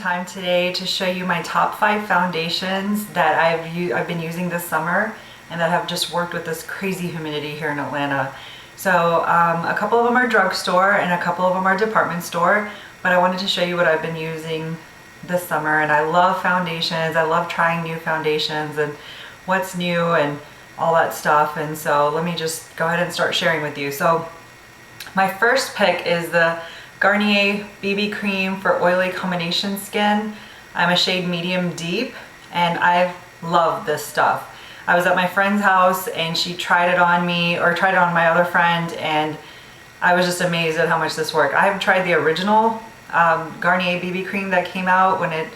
time today to show you my top 5 foundations that I've been using this summer and that have just worked with this crazy humidity here in Atlanta. So a couple of them are drugstore and a couple of them are department store, but I wanted to show you what I've been using this summer. And I love foundations. I love trying new foundations and what's new and all that stuff. And so let me just go ahead and start sharing with you. So my first pick is the Garnier BB cream for oily combination skin. I'm a shade medium deep and I love this stuff. I was at my friend's house and she tried it on me, or tried it on my other friend, and I was just amazed at how much this worked. I have tried the original Garnier BB cream that came out when it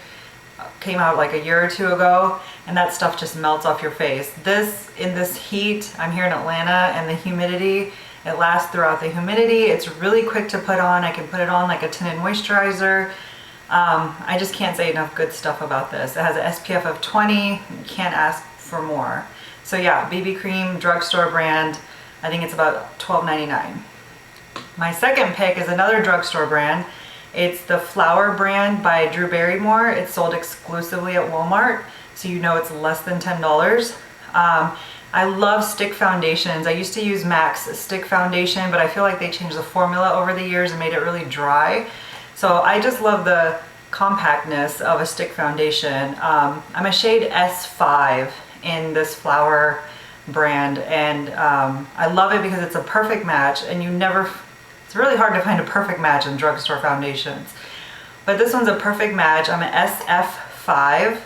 came out like a year or two ago, and that stuff just melts off your face. This, in this heat, I'm here in Atlanta, and the humidity, it lasts throughout the humidity. It's really quick to put on. I can put it on like a tinted moisturizer. I just can't say enough good stuff about this. It has an SPF of 20. You can't ask for more. So yeah, BB cream, drugstore brand. I think it's about $12.99. My second pick is another drugstore brand. It's the Flower brand by Drew Barrymore. It's sold exclusively at Walmart, so you know it's less than $10. I love stick foundations. I used to use MAC's stick foundation, but I feel like they changed the formula over the years and made it really dry. So I just love the compactness of a stick foundation. I'm a shade S5 in this Flower brand, and I love it because it's a perfect match, and it's really hard to find a perfect match in drugstore foundations. But this one's a perfect match. I'm an SF5.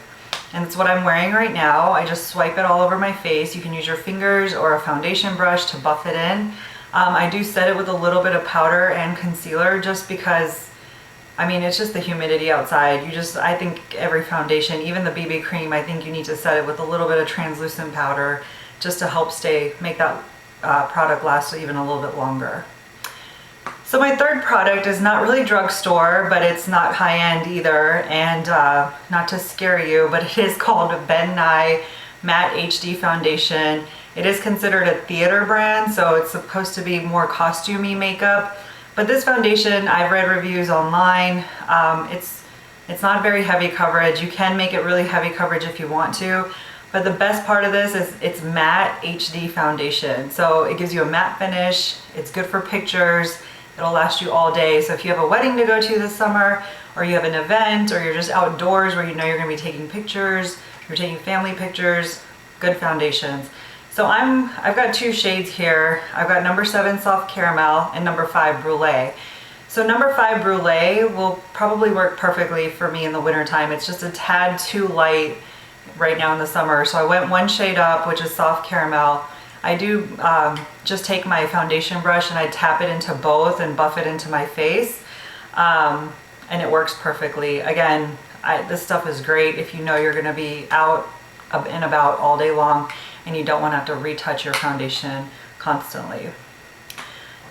And it's what I'm wearing right now. I just swipe it all over my face. You can use your fingers or a foundation brush to buff it in. I do set it with a little bit of powder and concealer just because, I mean, it's just the humidity outside. I think every foundation, even the BB cream, I think you need to set it with a little bit of translucent powder just to help make that product last even a little bit longer. So my third product is not really drugstore, but it's not high-end either, and not to scare you, but it is called Nye Matte HD Foundation. It is considered a theater brand, so it's supposed to be more costumey makeup. But this foundation, I've read reviews online. It's not very heavy coverage. You can make it really heavy coverage if you want to, but the best part of this is it's matte HD foundation. So it gives you a matte finish. It's good for pictures. It'll last you all day. So if you have a wedding to go to this summer, or you have an event, or you're just outdoors where you know you're gonna be taking pictures, you're taking family pictures, good foundations. So I've got 2 shades here. I've got number 7 Soft Caramel and number 5 Brulee. So number 5 Brulee will probably work perfectly for me in the winter time. It's just a tad too light right now in the summer. So I went 1 shade up, which is Soft Caramel. I do just take my foundation brush and I tap it into both and buff it into my face, and it works perfectly. Again, this stuff is great if you know you're going to be out and about all day long and you don't want to have to retouch your foundation constantly.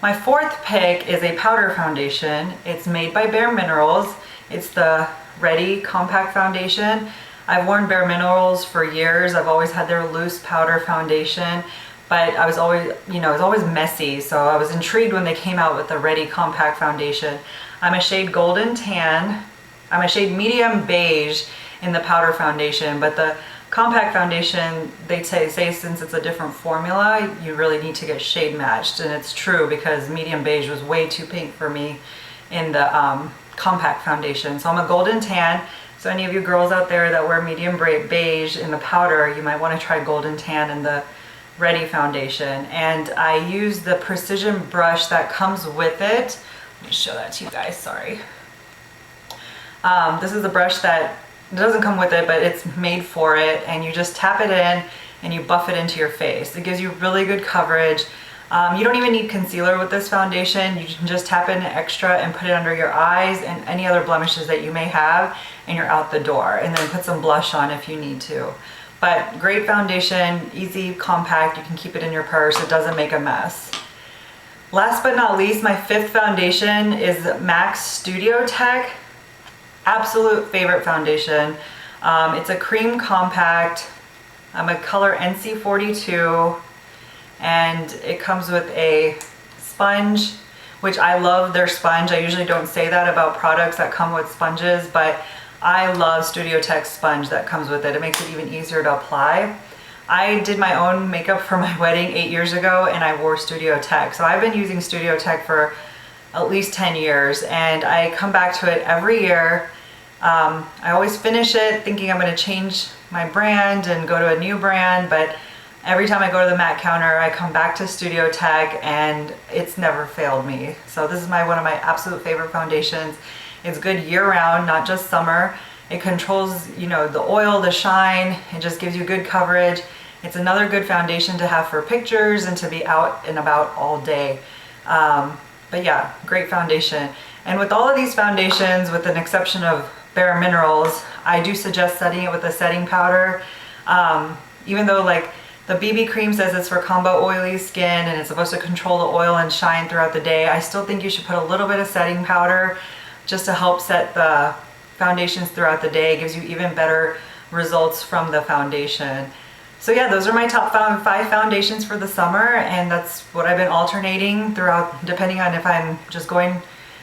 My fourth pick is a powder foundation. It's made by Bare Minerals. It's the Ready Compact Foundation. I've worn Bare Minerals for years. I've always had their loose powder foundation. But I was always, it was always messy, so I was intrigued when they came out with the Ready Compact Foundation. I'm a shade golden tan. I'm a shade medium beige in the powder foundation, but the compact foundation, they say since it's a different formula, you really need to get shade matched, and it's true because medium beige was way too pink for me in the compact foundation. So I'm a golden tan. So any of you girls out there that wear medium beige in the powder, you might want to try golden tan in the Ready foundation. And I use the precision brush that comes with it. Let me show that to you guys, sorry. This is a brush that doesn't come with it, but it's made for it, and you just tap it in and you buff it into your face. It gives you really good coverage. You don't even need concealer with this foundation. You can just tap in extra and put it under your eyes and any other blemishes that you may have, and you're out the door. And then put some blush on if you need to. But great foundation, easy, compact. You can keep it in your purse. It doesn't make a mess. Last but not least, my 5th foundation is MAC's Studio Tech. Absolute favorite foundation. It's a cream compact. I'm a color NC42, and it comes with a sponge, which I love their sponge. I usually don't say that about products that come with sponges, but I love Studio Tech sponge that comes with it. It makes it even easier to apply. I did my own makeup for my wedding 8 years ago and I wore Studio Tech. So I've been using Studio Tech for at least 10 years and I come back to it every year. I always finish it thinking I'm going to change my brand and go to a new brand, but every time I go to the matte counter, I come back to Studio Tech and it's never failed me. So this is one of my absolute favorite foundations. It's good year-round, not just summer. It controls, you know, the oil, the shine. It just gives you good coverage. It's another good foundation to have for pictures and to be out and about all day. But yeah, great foundation. And with all of these foundations, with an exception of Bare Minerals, I do suggest setting it with a setting powder. Even though like the BB cream says it's for combo oily skin and it's supposed to control the oil and shine throughout the day, I still think you should put a little bit of setting powder just to help set the foundations throughout the day. It gives you even better results from the foundation. So yeah, those are my top 5 foundations for the summer, and that's what I've been alternating throughout, depending on if I'm just going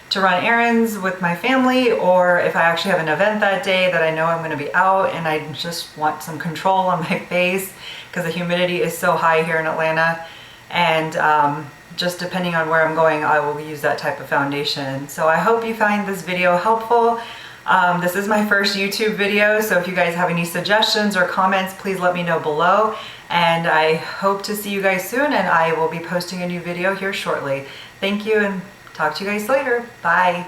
to run errands with my family or if I actually have an event that day that I know I'm going to be out and I just want some control on my face because the humidity is so high here in Atlanta. And just depending on where I'm going, I will use that type of foundation. So I hope you find this video helpful. This is my first YouTube video, so if you guys have any suggestions or comments, please let me know below. And I hope to see you guys soon, and I will be posting a new video here shortly. Thank you, and talk to you guys later. Bye.